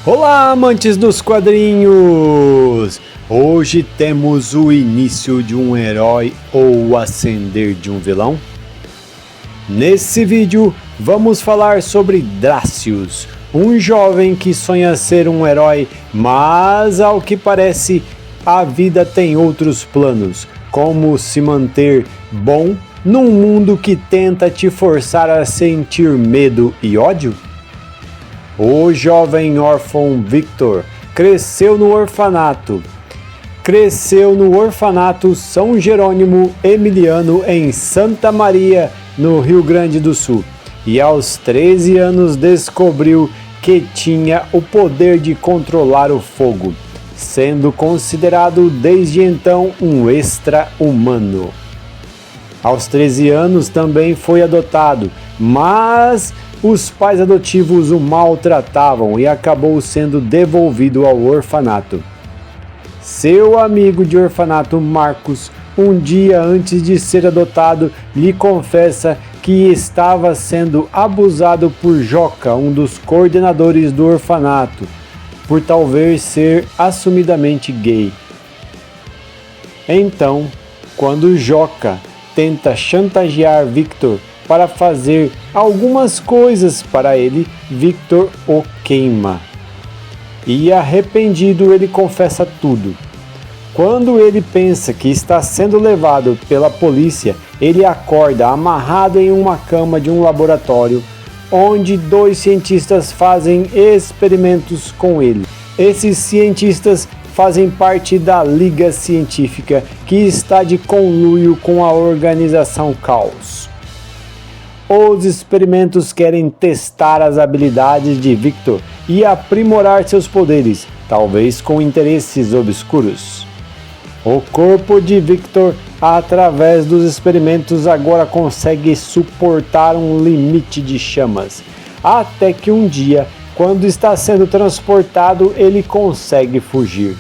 Olá, amantes dos quadrinhos! Hoje temos o início de um herói ou o ascender de um vilão? Nesse vídeo vamos falar sobre Drácius, um jovem que sonha ser um herói, mas ao que parece a vida tem outros planos, como se manter bom num mundo que tenta te forçar a sentir medo e ódio? O jovem órfão Victor cresceu no orfanato São Jerônimo Emiliano em Santa Maria, no Rio Grande do Sul, e aos 13 anos descobriu que tinha o poder de controlar o fogo, sendo considerado desde então um extra-humano. Aos 13 anos também foi adotado, mas os pais adotivos o maltratavam e acabou sendo devolvido ao orfanato. Seu amigo de orfanato, Marcos, um dia antes de ser adotado, lhe confessa que estava sendo abusado por Joca, um dos coordenadores do orfanato, por talvez ser assumidamente gay. Então, quando Joca tenta chantagear Victor para fazer algumas coisas para ele, Victor o queima. E arrependido, ele confessa tudo. Quando ele pensa que está sendo levado pela polícia, ele acorda amarrado em uma cama de um laboratório, onde 2 cientistas fazem experimentos com ele. Esses cientistas fazem parte da Liga Científica, que está de conluio com a organização Caos. Os experimentos querem testar as habilidades de Victor e aprimorar seus poderes, talvez com interesses obscuros. O corpo de Victor, através dos experimentos, agora consegue suportar um limite de chamas, até que um dia, quando está sendo transportado, ele consegue fugir.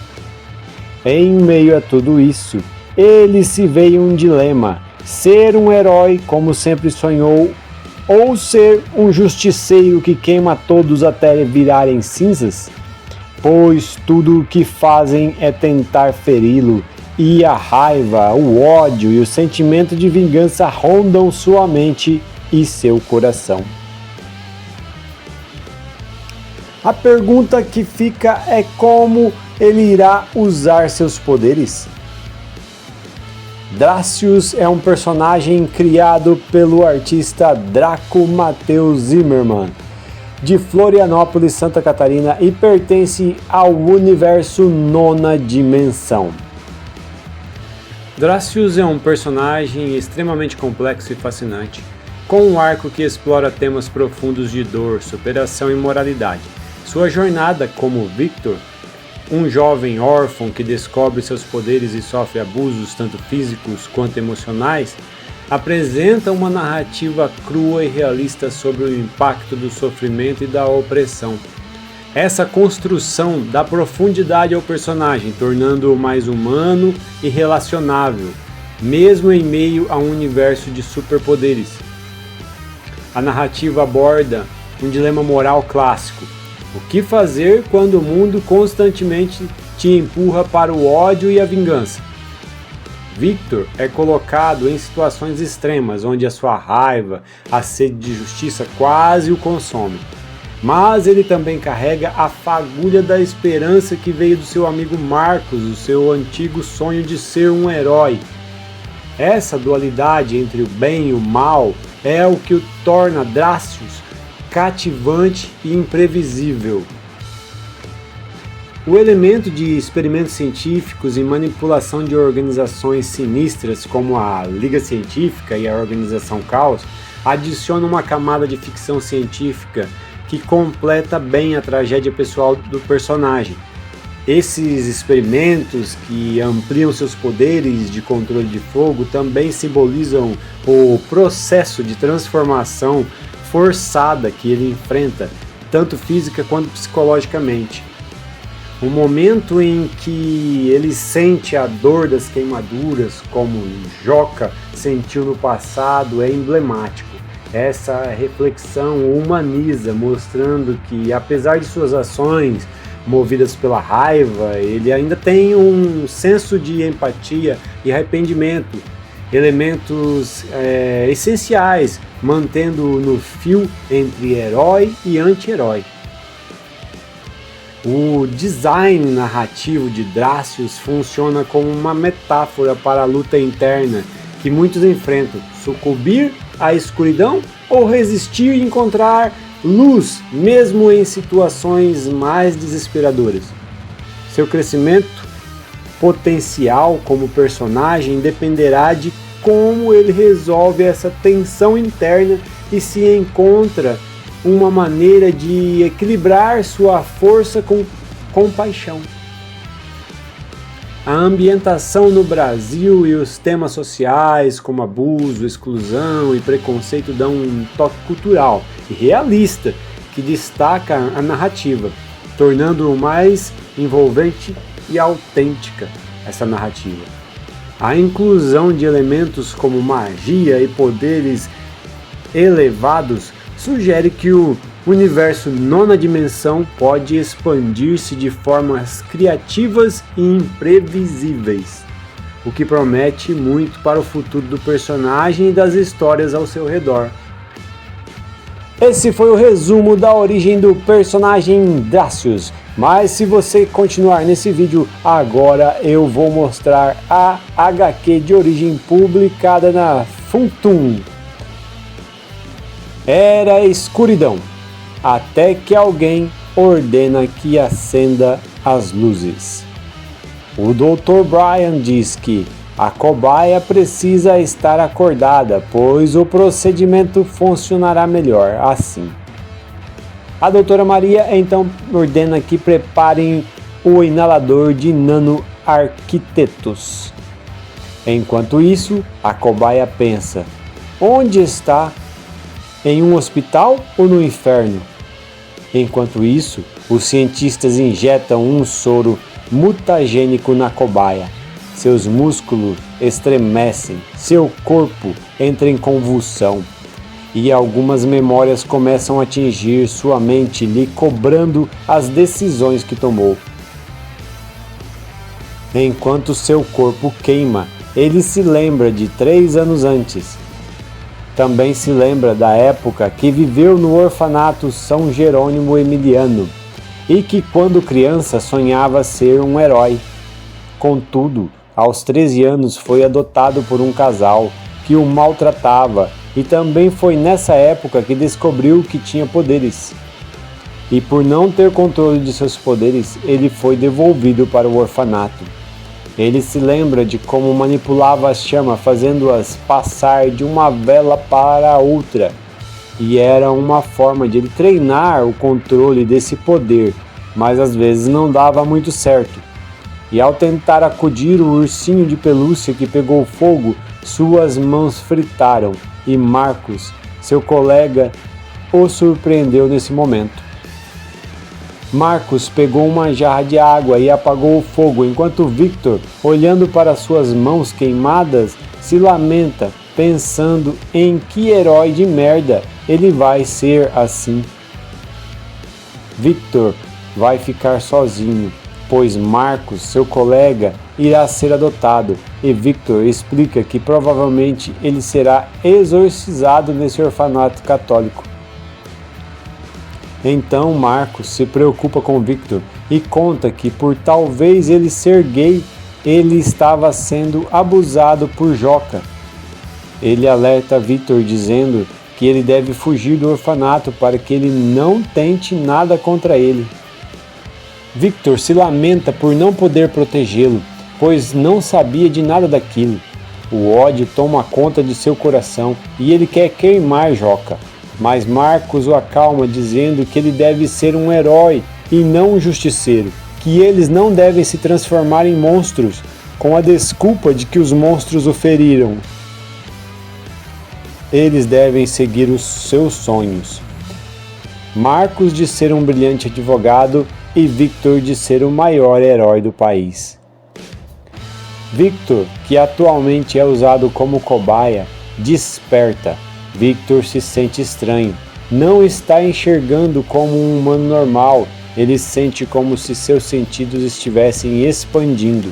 Em meio a tudo isso, ele se vê em um dilema: ser um herói, como sempre sonhou, ou ser um justiceiro que queima todos até virarem cinzas? Pois tudo o que fazem é tentar feri-lo, e a raiva, o ódio e o sentimento de vingança rondam sua mente e seu coração. A pergunta que fica é como ele irá usar seus poderes? Drácius é um personagem criado pelo artista Draco Matheus Zimmermann, de Florianópolis, Santa Catarina, e pertence ao universo Nona Dimensão. Drácius é um personagem extremamente complexo e fascinante, com um arco que explora temas profundos de dor, superação e moralidade. Sua jornada como Victor, um jovem órfão que descobre seus poderes e sofre abusos tanto físicos quanto emocionais, apresenta uma narrativa crua e realista sobre o impacto do sofrimento e da opressão. Essa construção dá profundidade ao personagem, tornando-o mais humano e relacionável, mesmo em meio a um universo de superpoderes. A narrativa aborda um dilema moral clássico: o que fazer quando o mundo constantemente te empurra para o ódio e a vingança? Victor é colocado em situações extremas, onde a sua raiva, a sede de justiça quase o consome. Mas ele também carrega a fagulha da esperança que veio do seu amigo Marcos, o seu antigo sonho de ser um herói. Essa dualidade entre o bem e o mal é o que o torna Drácius cativante e imprevisível. O elemento de experimentos científicos e manipulação de organizações sinistras como a Liga Científica e a Organização Caos adiciona uma camada de ficção científica que completa bem a tragédia pessoal do personagem. Esses experimentos que ampliam seus poderes de controle de fogo também simbolizam o processo de transformação forçada que ele enfrenta, tanto física quanto psicologicamente. O momento em que ele sente a dor das queimaduras, como Joca sentiu no passado, é emblemático. Essa reflexão humaniza, mostrando que, apesar de suas ações movidas pela raiva, ele ainda tem um senso de empatia e arrependimento, elementos essenciais, mantendo no fio entre herói e anti-herói. O design narrativo de Drácius funciona como uma metáfora para a luta interna que muitos enfrentam: sucumbir à escuridão ou resistir e encontrar luz, mesmo em situações mais desesperadoras. Seu crescimento potencial como personagem dependerá de como ele resolve essa tensão interna e se encontra uma maneira de equilibrar sua força com compaixão. A ambientação no Brasil e os temas sociais como abuso, exclusão e preconceito dão um toque cultural e realista que destaca a narrativa, tornando-o mais envolvente e autêntica essa narrativa. A inclusão de elementos como magia e poderes elevados sugere que o universo nona dimensão pode expandir-se de formas criativas e imprevisíveis, o que promete muito para o futuro do personagem e das histórias ao seu redor. Esse foi o resumo da origem do personagem Drácius, mas se você continuar nesse vídeo, agora eu vou mostrar a HQ de origem publicada na Funtum. Era escuridão, até que alguém ordena que acenda as luzes. O Dr. Brian diz que a cobaia precisa estar acordada, pois o procedimento funcionará melhor assim. A Doutora Maria então ordena que preparem o inalador de nanoarquitetos. Enquanto isso, a cobaia pensa: onde está? Em um hospital ou no inferno? Enquanto isso, os cientistas injetam um soro mutagênico na cobaia. Seus músculos estremecem, seu corpo entra em convulsão e algumas memórias começam a atingir sua mente, lhe cobrando as decisões que tomou. Enquanto seu corpo queima, ele se lembra de 3 anos antes. Também se lembra da época que viveu no orfanato São Jerônimo Emiliano e que, quando criança, sonhava ser um herói. Contudo, aos 13 anos foi adotado por um casal que o maltratava e também foi nessa época que descobriu que tinha poderes. E por não ter controle de seus poderes, ele foi devolvido para o orfanato. Ele se lembra de como manipulava as chamas, fazendo-as passar de uma vela para outra, e era uma forma de ele treinar o controle desse poder, mas às vezes não dava muito certo. E ao tentar acudir o ursinho de pelúcia que pegou fogo, suas mãos fritaram, e Marcos, seu colega, o surpreendeu nesse momento. Marcos pegou uma jarra de água e apagou o fogo, enquanto Victor, olhando para suas mãos queimadas, se lamenta, pensando em que herói de merda ele vai ser assim. Victor vai ficar sozinho, pois Marcos, seu colega, irá ser adotado, e Victor explica que provavelmente ele será exorcizado nesse orfanato católico. Então Marcos se preocupa com Victor e conta que, por talvez ele ser gay, ele estava sendo abusado por Joca. Ele alerta Victor dizendo que ele deve fugir do orfanato para que ele não tente nada contra ele. Victor se lamenta por não poder protegê-lo, pois não sabia de nada daquilo. O ódio toma conta de seu coração e ele quer queimar Joca. Mas Marcos o acalma, dizendo que ele deve ser um herói e não um justiceiro, que eles não devem se transformar em monstros, com a desculpa de que os monstros o feriram. Eles devem seguir os seus sonhos. Marcos de ser um brilhante advogado e Victor de ser o maior herói do país. Victor, que atualmente é usado como cobaia, desperta Victor se sente estranho. Não está enxergando como um humano normal. Ele sente como se seus sentidos estivessem expandindo.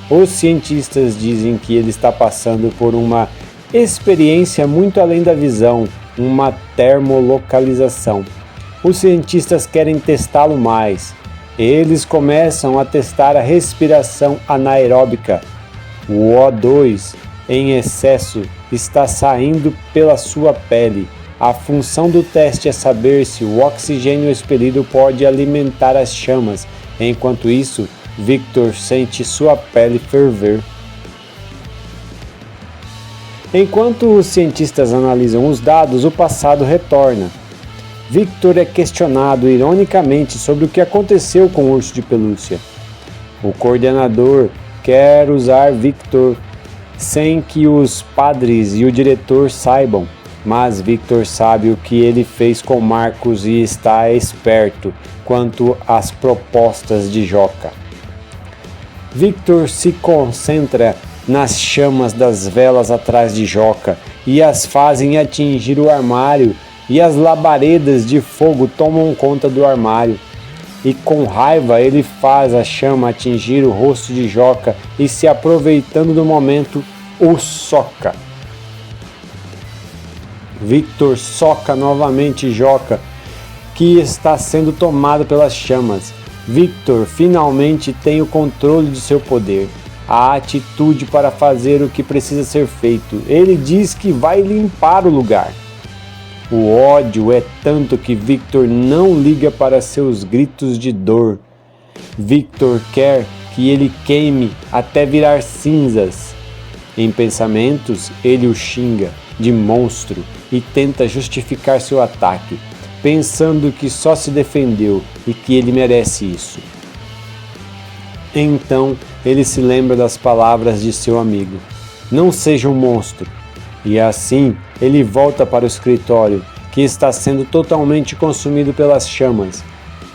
Os cientistas dizem que ele está passando por uma experiência muito além da visão, uma termolocalização. Os cientistas querem testá-lo mais. Eles começam a testar a respiração anaeróbica. O O2 em excesso está saindo pela sua pele. A função do teste é saber se o oxigênio expelido pode alimentar as chamas. Enquanto isso, Victor sente sua pele ferver. Enquanto os cientistas analisam os dados, o passado retorna. Victor é questionado ironicamente sobre o que aconteceu com o urso de pelúcia. O coordenador quer usar Victor sem que os padres e o diretor saibam, mas Victor sabe o que ele fez com Marcos e está esperto quanto às propostas de Joka. Victor se concentra nas chamas das velas atrás de Joka e as fazem atingir o armário, e as labaredas de fogo tomam conta do armário. E com raiva ele faz a chama atingir o rosto de Joka e, se aproveitando do momento, o soca. Victor soca novamente Joka, que está sendo tomado pelas chamas. Victor finalmente tem o controle de seu poder, a atitude para fazer o que precisa ser feito. Ele diz que vai limpar o lugar. O ódio é tanto que Victor não liga para seus gritos de dor. Victor quer que ele queime até virar cinzas. Em pensamentos, ele o xinga de monstro e tenta justificar seu ataque, pensando que só se defendeu e que ele merece isso. Então, ele se lembra das palavras de seu amigo: "Não seja um monstro." E assim, ele volta para o escritório, que está sendo totalmente consumido pelas chamas,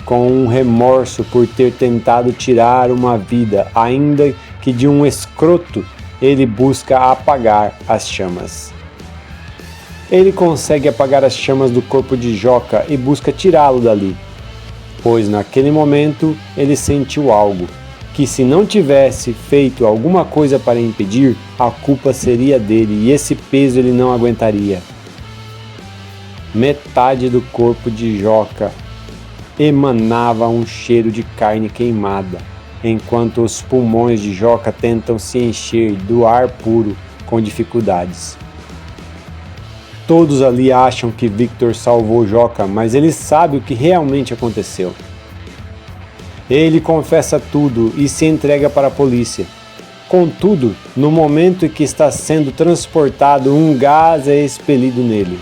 com um remorso por ter tentado tirar uma vida, ainda que de um escroto. Ele busca apagar as chamas. Ele consegue apagar as chamas do corpo de Joka e busca tirá-lo dali, pois naquele momento ele sentiu algo, que se não tivesse feito alguma coisa para impedir, a culpa seria dele e esse peso ele não aguentaria. Metade do corpo de Joka emanava um cheiro de carne queimada, enquanto os pulmões de Joka tentam se encher do ar puro com dificuldades. Todos ali acham que Victor salvou Joka, mas ele sabe o que realmente aconteceu. Ele confessa tudo e se entrega para a polícia. Contudo, no momento em que está sendo transportado, um gás é expelido nele.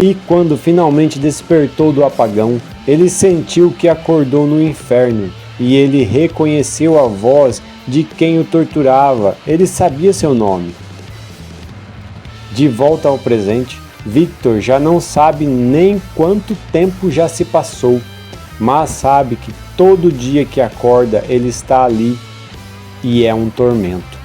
E quando finalmente despertou do apagão, ele sentiu que acordou no inferno e ele reconheceu a voz de quem o torturava. Ele sabia seu nome. De volta ao presente, Victor já não sabe nem quanto tempo já se passou, mas sabe que todo dia que acorda ele está ali e é um tormento.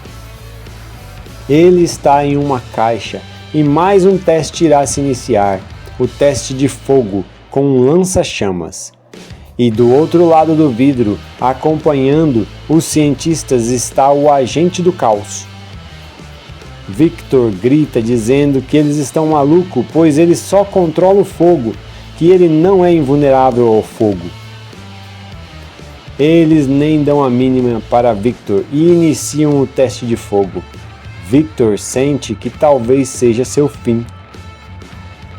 Ele está em uma caixa e mais um teste irá se iniciar, o teste de fogo com um lança-chamas. E do outro lado do vidro, acompanhando os cientistas, está o agente do caos. Victor grita dizendo que eles estão malucos, pois ele só controla o fogo, que ele não é invulnerável ao fogo. Eles nem dão a mínima para Victor e iniciam o teste de fogo. Victor sente que talvez seja seu fim.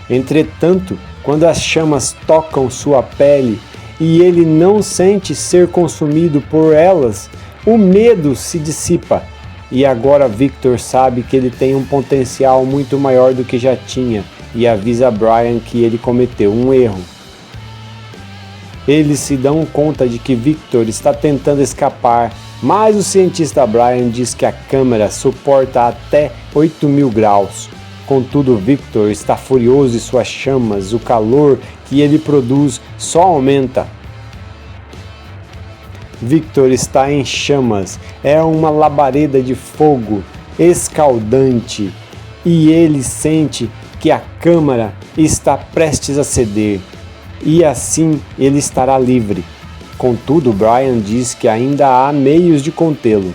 Entretanto, quando as chamas tocam sua pele e ele não sente ser consumido por elas, o medo se dissipa. E agora Victor sabe que ele tem um potencial muito maior do que já tinha e avisa Brian que ele cometeu um erro. Eles se dão conta de que Victor está tentando escapar, mas o cientista Brian diz que a câmera suporta até 8.000 graus. Contudo, Victor está furioso e suas chamas, o calor que ele produz, só aumenta. Victor está em chamas, é uma labareda de fogo escaldante e ele sente que a câmara está prestes a ceder e assim ele estará livre. Contudo, Brian diz que ainda há meios de contê-lo.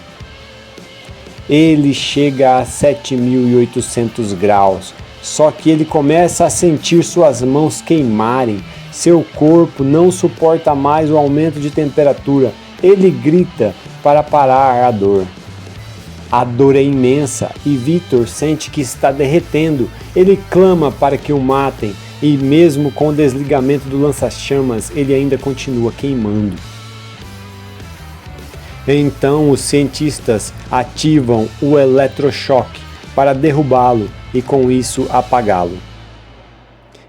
Ele chega a 7.800 graus, só que ele começa a sentir suas mãos queimarem. Seu corpo não suporta mais o aumento de temperatura. Ele grita para parar a dor. A dor é imensa e Victor sente que está derretendo. Ele clama para que o matem e mesmo com o desligamento do lança-chamas, ele ainda continua queimando. Então os cientistas ativam o eletrochoque para derrubá-lo e com isso apagá-lo.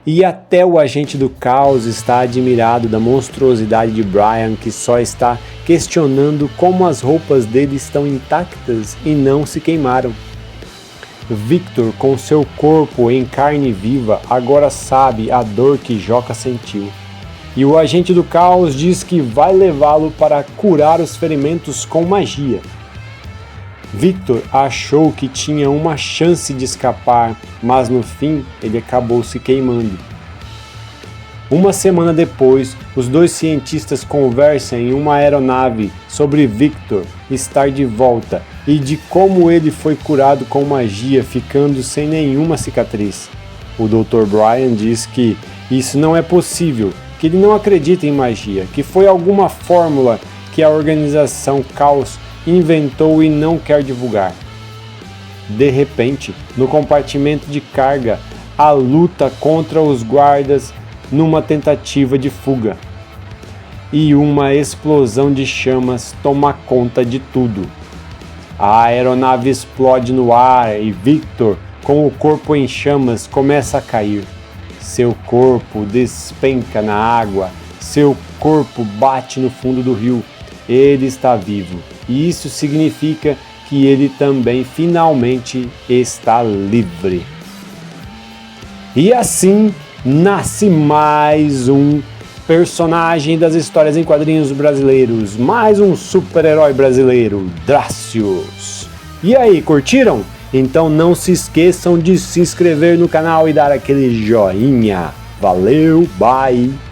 E até o agente do caos está admirado da monstruosidade de Brian, que só está questionando como as roupas dele estão intactas e não se queimaram. Victor, com seu corpo em carne viva, agora sabe a dor que Joka sentiu. E o agente do caos diz que vai levá-lo para curar os ferimentos com magia. Victor achou que tinha uma chance de escapar, mas no fim ele acabou se queimando. Uma semana depois, os dois cientistas conversam em uma aeronave sobre Victor estar de volta e de como ele foi curado com magia, ficando sem nenhuma cicatriz. O Dr. Brian diz que isso não é possível, que ele não acredita em magia, que foi alguma fórmula que a organização Caos inventou e não quer divulgar. De repente, no compartimento de carga, a luta contra os guardas numa tentativa de fuga. E uma explosão de chamas toma conta de tudo. A aeronave explode no ar e Victor, com o corpo em chamas, começa a cair. Seu corpo despenca na água, seu corpo bate no fundo do rio. Ele está vivo. E isso significa que ele também finalmente está livre. E assim nasce mais um personagem das histórias em quadrinhos brasileiros, mais um super-herói brasileiro, Dracius. E aí, curtiram? Então não se esqueçam de se inscrever no canal e dar aquele joinha. Valeu, bye!